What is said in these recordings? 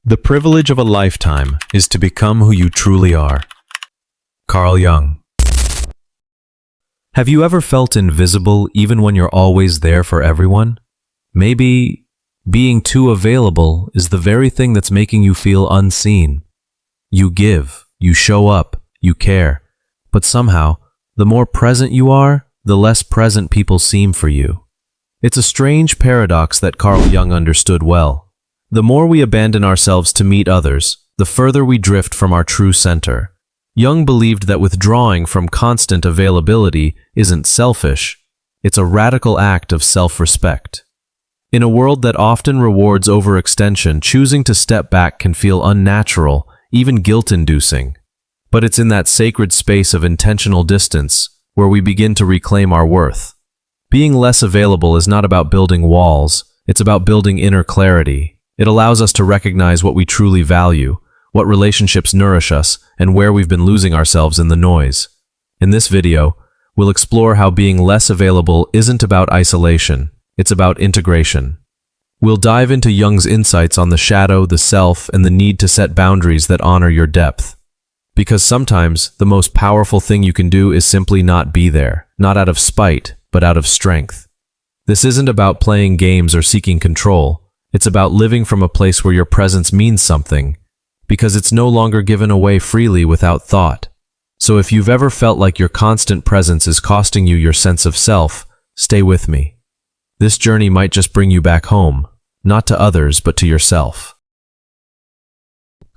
The privilege of a lifetime is to become who you truly are. Carl Jung. Have you ever felt invisible even when you're always there for everyone? Maybe being too available is the very thing that's making you feel unseen. You give, you show up, you care, but somehow, the more present you are, the less present people seem for you. It's a strange paradox that Carl Jung understood well. The more we abandon ourselves to meet others, the further we drift from our true center. Jung believed that withdrawing from constant availability isn't selfish, it's a radical act of self-respect. In a world that often rewards overextension, choosing to step back can feel unnatural, even guilt-inducing. But it's in that sacred space of intentional distance where we begin to reclaim our worth. Being less available is not about building walls, it's about building inner clarity. It allows us to recognize what we truly value, what relationships nourish us, and where we've been losing ourselves in the noise. In this video, we'll explore how being less available isn't about isolation, it's about integration. We'll dive into Jung's insights on the shadow, the self, and the need to set boundaries that honor your depth. Because sometimes, the most powerful thing you can do is simply not be there, not out of spite, but out of strength. This isn't about playing games or seeking control. It's about living from a place where your presence means something, because it's no longer given away freely without thought. So if you've ever felt like your constant presence is costing you your sense of self, stay with me. This journey might just bring you back home, not to others, but to yourself.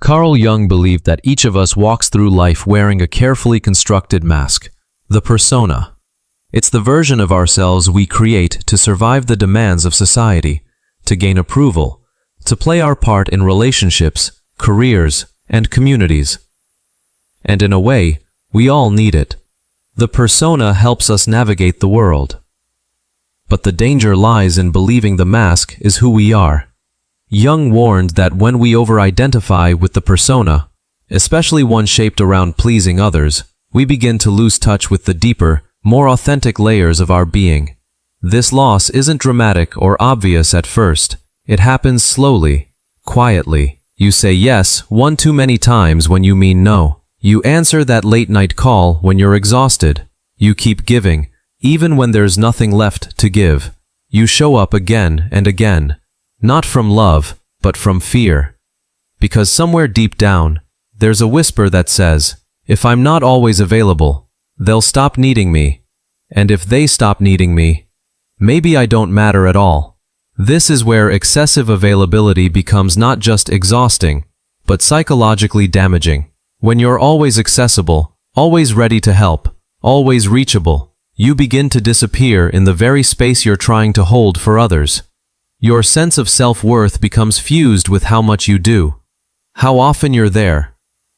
Carl Jung believed that each of us walks through life wearing a carefully constructed mask, the persona. It's the version of ourselves we create to survive the demands of society, to gain approval, to play our part in relationships, careers, and communities. And in a way, we all need it. The persona helps us navigate the world. But the danger lies in believing the mask is who we are. Jung warned that when we over-identify with the persona, especially one shaped around pleasing others, we begin to lose touch with the deeper, more authentic layers of our being. This loss isn't dramatic or obvious at first. It happens slowly, quietly. You say yes one too many times when you mean no. You answer that late-night call when you're exhausted. You keep giving, even when there's nothing left to give. You show up again and again, not from love, but from fear. Because somewhere deep down, there's a whisper that says, if I'm not always available, they'll stop needing me. And if they stop needing me, maybe I don't matter at all. This is where excessive availability becomes not just exhausting, but psychologically damaging. When you're always accessible, always ready to help, always reachable, you begin to disappear in the very space you're trying to hold for others. Your sense of self-worth becomes fused with how much you do, how often you're there,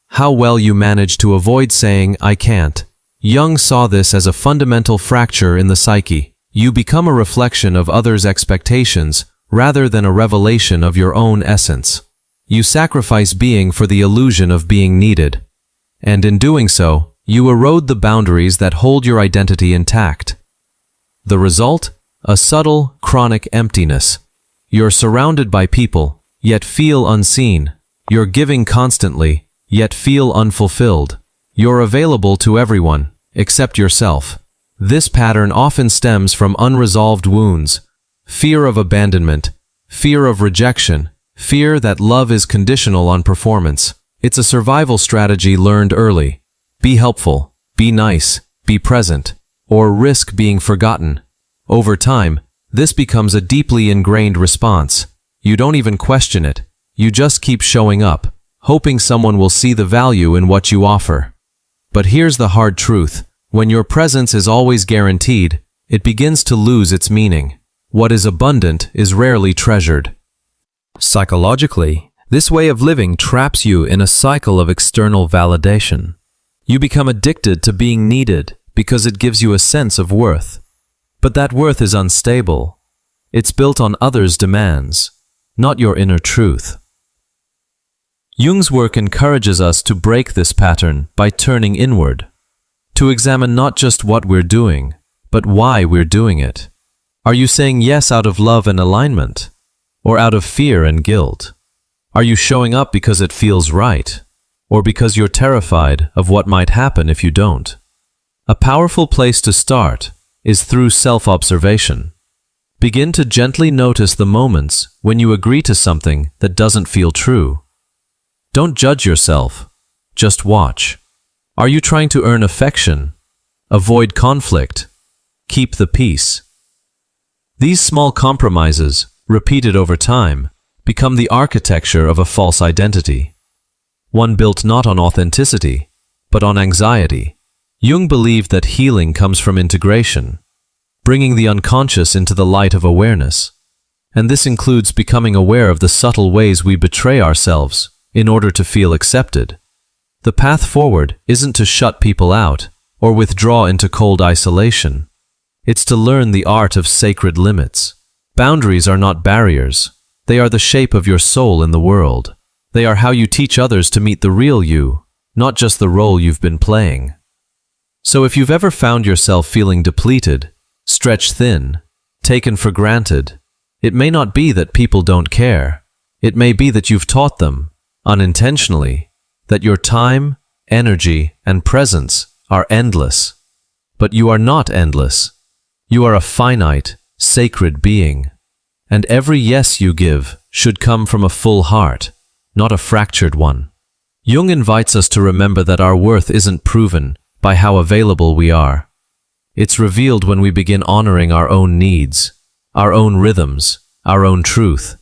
how well you manage to avoid saying, I can't. Jung saw this as a fundamental fracture in the psyche. You become a reflection of others' expectations rather than a revelation of your own essence. You sacrifice being for the illusion of being needed. And in doing so, you erode the boundaries that hold your identity intact. The result? A subtle, chronic emptiness. You're surrounded by people, yet feel unseen. You're giving constantly, yet feel unfulfilled. You're available to everyone, except yourself. This pattern often stems from unresolved wounds, fear of abandonment, fear of rejection, fear that love is conditional on performance. It's a survival strategy learned early. Be helpful, be nice, be present, or risk being forgotten. Over time, this becomes a deeply ingrained response. You don't even question it. You just keep showing up, hoping someone will see the value in what you offer. But here's the hard truth. When your presence is always guaranteed, it begins to lose its meaning. What is abundant is rarely treasured. Psychologically, this way of living traps you in a cycle of external validation. You become addicted to being needed because it gives you a sense of worth. But that worth is unstable. It's built on others' demands, not your inner truth. Jung's work encourages us to break this pattern by turning inward, to examine not just what we're doing, but why we're doing it. Are you saying yes out of love and alignment, or out of fear and guilt? Are you showing up because it feels right, or because you're terrified of what might happen if you don't? A powerful place to start is through self-observation. Begin to gently notice the moments when you agree to something that doesn't feel true. Don't judge yourself, just watch. Are you trying to earn affection? Avoid conflict? Keep the peace? These small compromises, repeated over time, become the architecture of a false identity. One built not on authenticity, but on anxiety. Jung believed that healing comes from integration, bringing the unconscious into the light of awareness. And this includes becoming aware of the subtle ways we betray ourselves in order to feel accepted. The path forward isn't to shut people out or withdraw into cold isolation. It's to learn the art of sacred limits. Boundaries are not barriers. They are the shape of your soul in the world. They are how you teach others to meet the real you, not just the role you've been playing. So if you've ever found yourself feeling depleted, stretched thin, taken for granted, it may not be that people don't care. It may be that you've taught them, unintentionally, that your time, energy, and presence are endless. But you are not endless. You are a finite, sacred being. And every yes you give should come from a full heart, not a fractured one. Jung invites us to remember that our worth isn't proven by how available we are. It's revealed when we begin honoring our own needs, our own rhythms, our own truth.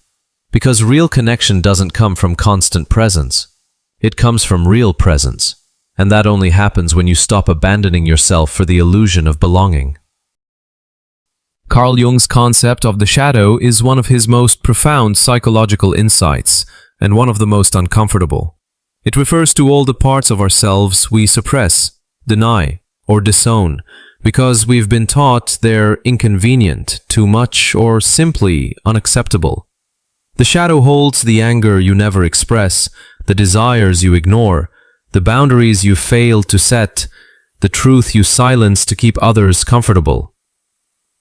Because real connection doesn't come from constant presence. It comes from real presence, and that only happens when you stop abandoning yourself for the illusion of belonging. Carl Jung's concept of the shadow is one of his most profound psychological insights, and one of the most uncomfortable. It refers to all the parts of ourselves we suppress, deny, or disown, because we've been taught they're inconvenient, too much, or simply unacceptable. The shadow holds the anger you never express, the desires you ignore, the boundaries you fail to set, the truth you silence to keep others comfortable.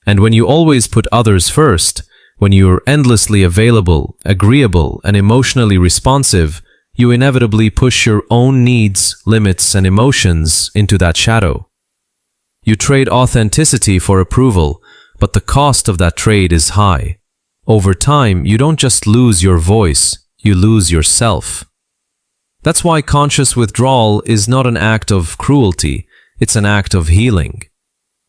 And when you always put others first, when you're endlessly available, agreeable, and emotionally responsive, you inevitably push your own needs, limits, and emotions into that shadow. You trade authenticity for approval, but the cost of that trade is high. Over time, you don't just lose your voice, you lose yourself. That's why conscious withdrawal is not an act of cruelty, it's an act of healing.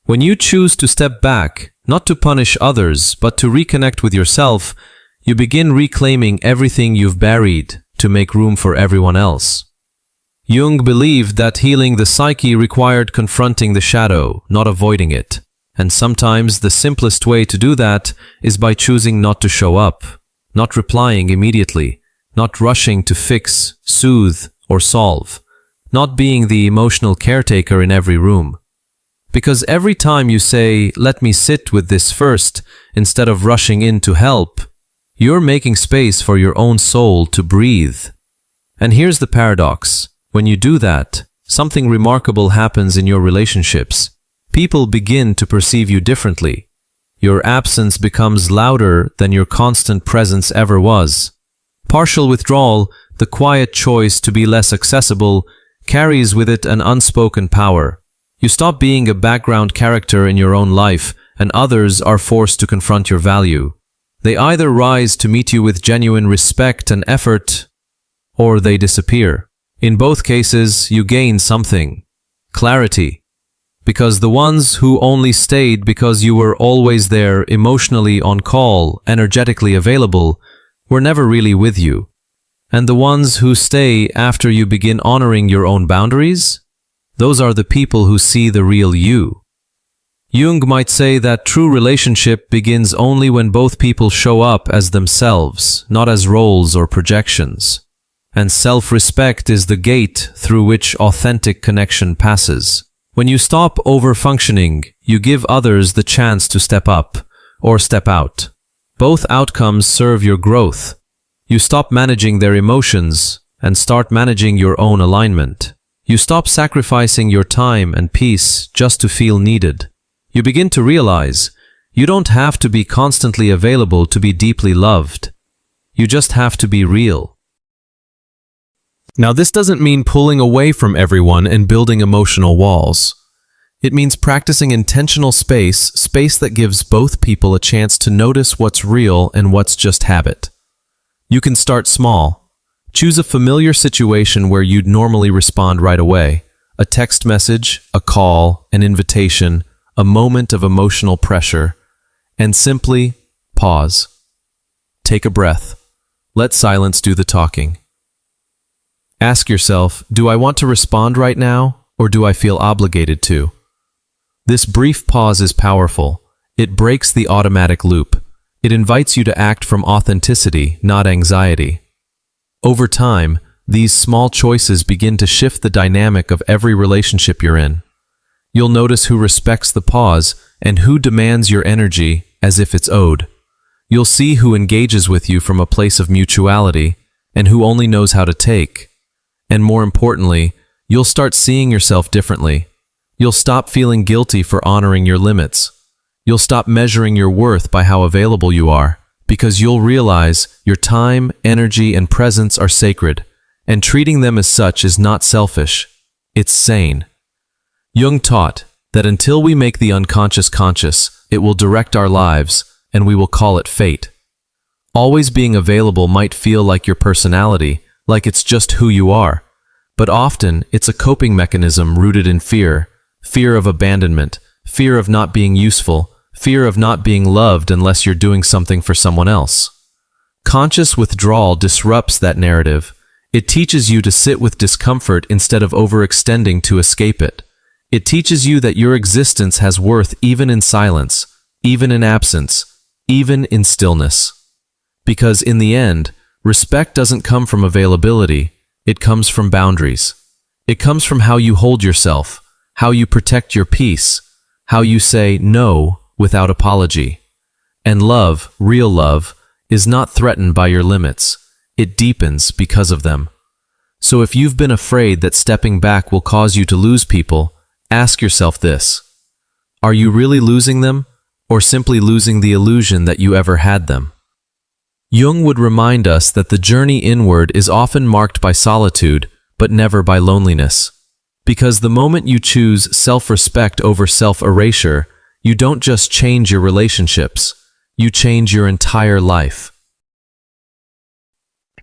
When you choose to step back, not to punish others, but to reconnect with yourself, you begin reclaiming everything you've buried to make room for everyone else. Jung believed that healing the psyche required confronting the shadow, not avoiding it. And sometimes the simplest way to do that is by choosing not to show up, not replying immediately, not rushing to fix, soothe, or solve, not being the emotional caretaker in every room. Because every time you say, "Let me sit with this first," instead of rushing in to help, you're making space for your own soul to breathe. And here's the paradox. When you do that, something remarkable happens in your relationships. People begin to perceive you differently. Your absence becomes louder than your constant presence ever was. Partial withdrawal, the quiet choice to be less accessible, carries with it an unspoken power. You stop being a background character in your own life, and others are forced to confront your value. They either rise to meet you with genuine respect and effort, or they disappear. In both cases, you gain something: clarity. Because the ones who only stayed because you were always there, emotionally on call, energetically available, were never really with you. And the ones who stay after you begin honoring your own boundaries, those are the people who see the real you. Jung might say that true relationship begins only when both people show up as themselves, not as roles or projections. And self-respect is the gate through which authentic connection passes. When you stop overfunctioning, you give others the chance to step up or step out. Both outcomes serve your growth. You stop managing their emotions and start managing your own alignment. You stop sacrificing your time and peace just to feel needed. You begin to realize you don't have to be constantly available to be deeply loved. You just have to be real. Now, this doesn't mean pulling away from everyone and building emotional walls. It means practicing intentional space that gives both people a chance to notice what's real and what's just habit. You can start small. Choose a familiar situation where you'd normally respond right away. A text message, a call, an invitation, a moment of emotional pressure, and simply pause. Take a breath. Let silence do the talking. Ask yourself, do I want to respond right now, or do I feel obligated to? This brief pause is powerful. It breaks the automatic loop. It invites you to act from authenticity, not anxiety. Over time, these small choices begin to shift the dynamic of every relationship you're in. You'll notice who respects the pause and who demands your energy as if it's owed. You'll see who engages with you from a place of mutuality and who only knows how to take. And more importantly, you'll start seeing yourself differently. You'll stop feeling guilty for honoring your limits. You'll stop measuring your worth by how available you are, because you'll realize your time, energy, and presence are sacred, and treating them as such is not selfish. It's sane. Jung taught that until we make the unconscious conscious, it will direct our lives, and we will call it fate. Always being available might feel like your personality, like it's just who you are, but often it's a coping mechanism rooted in fear of abandonment, fear of not being useful, fear of not being loved unless you're doing something for someone else. Conscious withdrawal disrupts that narrative. It teaches you to sit with discomfort instead of overextending to escape it. It teaches you that your existence has worth even in silence, even in absence, even in stillness. Because in the end, respect doesn't come from availability, it comes from boundaries. It comes from how you hold yourself, how you protect your peace, how you say no without apology. And love, real love, is not threatened by your limits. It deepens because of them. So if you've been afraid that stepping back will cause you to lose people, ask yourself this. Are you really losing them, or simply losing the illusion that you ever had them? Jung would remind us that the journey inward is often marked by solitude, but never by loneliness. Because the moment you choose self-respect over self-erasure, you don't just change your relationships, you change your entire life.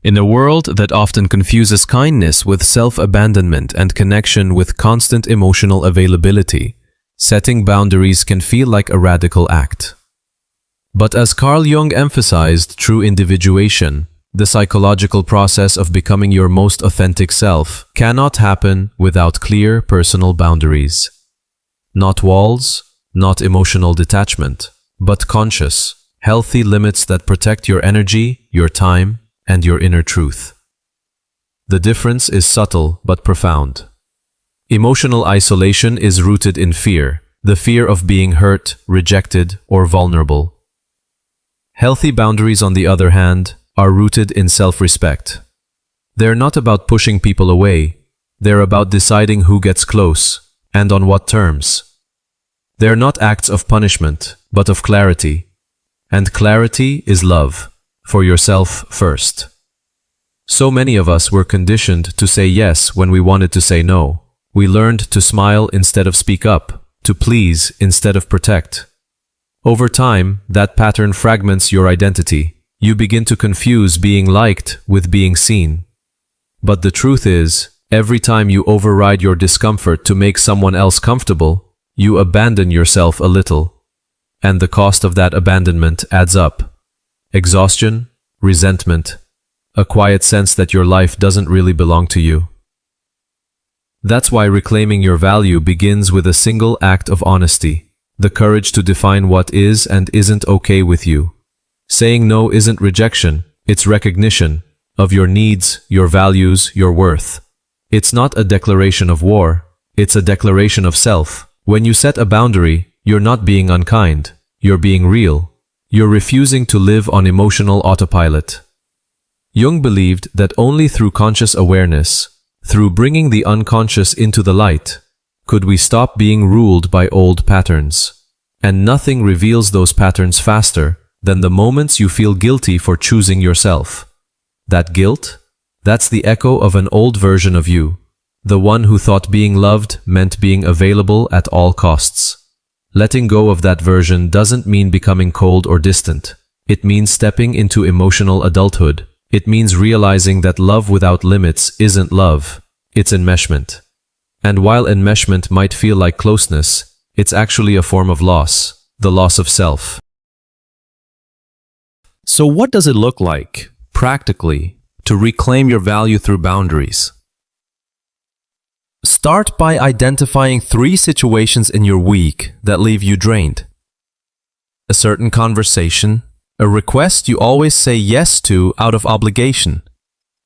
In a world that often confuses kindness with self-abandonment and connection with constant emotional availability, setting boundaries can feel like a radical act. But as Carl Jung emphasized through individuation, the psychological process of becoming your most authentic self cannot happen without clear personal boundaries. Not walls, not emotional detachment, but conscious, healthy limits that protect your energy, your time, and your inner truth. The difference is subtle but profound. Emotional isolation is rooted in fear, the fear of being hurt, rejected, or vulnerable. Healthy boundaries, on the other hand, are rooted in self-respect. They're not about pushing people away. They're about deciding who gets close, and on what terms. They're not acts of punishment, but of clarity. And clarity is love, for yourself first. So many of us were conditioned to say yes when we wanted to say no. We learned to smile instead of speak up, to please instead of protect. Over time, that pattern fragments your identity. You begin to confuse being liked with being seen. But the truth is, every time you override your discomfort to make someone else comfortable, you abandon yourself a little. And the cost of that abandonment adds up. Exhaustion, resentment, a quiet sense that your life doesn't really belong to you. That's why reclaiming your value begins with a single act of honesty. The courage to define what is and isn't okay with you. Saying no isn't rejection, it's recognition of your needs, your values, your worth. It's not a declaration of war, it's a declaration of self. When you set a boundary, you're not being unkind, you're being real. You're refusing to live on emotional autopilot. Jung believed that only through conscious awareness, through bringing the unconscious into the light, could we stop being ruled by old patterns. And nothing reveals those patterns faster than the moments you feel guilty for choosing yourself. That guilt, That's the echo of an old version of you, the one who thought being loved meant being available at all costs. Letting go of that version doesn't mean becoming cold or distant. It means stepping into emotional adulthood. It means realizing that love without limits isn't love, it's enmeshment. And while enmeshment might feel like closeness, it's actually a form of loss, the loss of self. So what does it look like, practically, to reclaim your value through boundaries? Start by identifying 3 situations in your week that leave you drained. A certain conversation, a request you always say yes to out of obligation,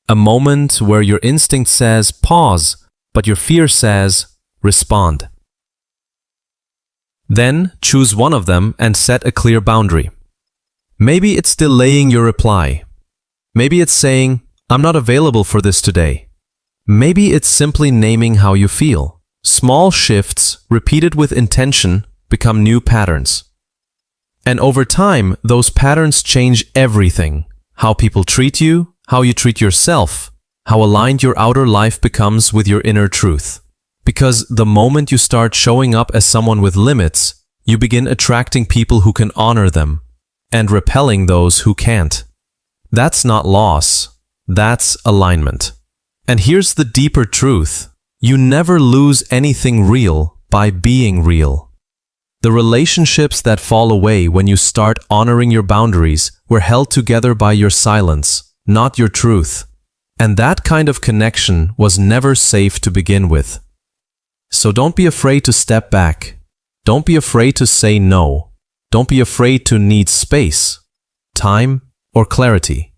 a moment where your instinct says pause, but your fear says respond. Then choose one of them and set a clear boundary. Maybe it's delaying your reply. Maybe it's saying, I'm not available for this today. Maybe it's simply naming how you feel. Small shifts, repeated with intention, become new patterns. And over time, those patterns change everything. How people treat you, how you treat yourself, how aligned your outer life becomes with your inner truth. Because the moment you start showing up as someone with limits, you begin attracting people who can honor them, and repelling those who can't. That's not loss, that's alignment. And here's the deeper truth. You never lose anything real by being real. The relationships that fall away when you start honoring your boundaries were held together by your silence, not your truth. And that kind of connection was never safe to begin with. So don't be afraid to step back. Don't be afraid to say no. Don't be afraid to need space, time, or clarity.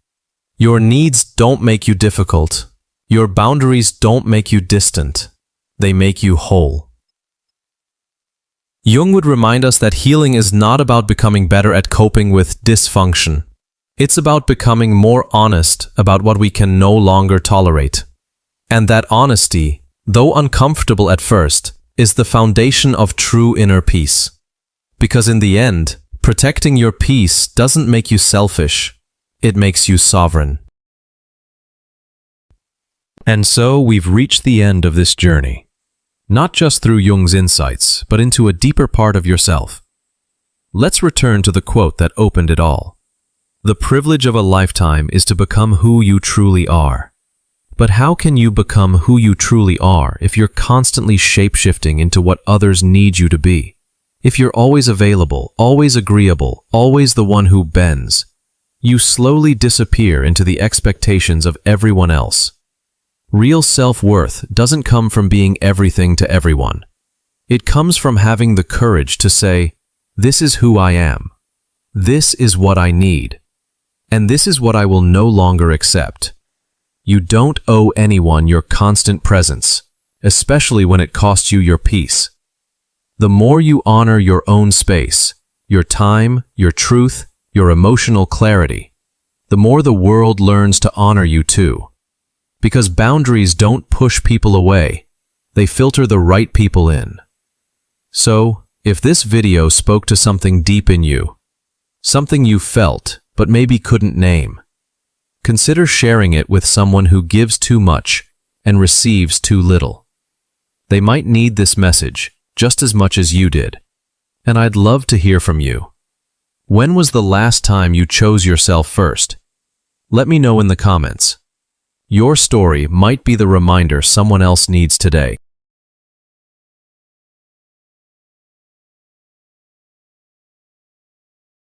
Your needs don't make you difficult. Your boundaries don't make you distant. They make you whole. Jung would remind us that healing is not about becoming better at coping with dysfunction. It's about becoming more honest about what we can no longer tolerate. And that honesty, though uncomfortable at first, is the foundation of true inner peace. Because in the end, protecting your peace doesn't make you selfish, it makes you sovereign. And so we've reached the end of this journey. Not just through Jung's insights, but into a deeper part of yourself. Let's return to the quote that opened it all. The privilege of a lifetime is to become who you truly are. But how can you become who you truly are if you're constantly shape-shifting into what others need you to be? If you're always available, always agreeable, always the one who bends, you slowly disappear into the expectations of everyone else. Real self-worth doesn't come from being everything to everyone. It comes from having the courage to say, this is who I am. This is what I need. And this is what I will no longer accept. You don't owe anyone your constant presence, especially when it costs you your peace. The more you honor your own space, your time, your truth, your emotional clarity, the more the world learns to honor you too. Because boundaries don't push people away, they filter the right people in. So, if this video spoke to something deep in you, something you felt but maybe couldn't name, consider sharing it with someone who gives too much and receives too little. They might need this message just as much as you did, and I'd love to hear from you. When was the last time you chose yourself first? Let me know in the comments. Your story might be the reminder someone else needs today.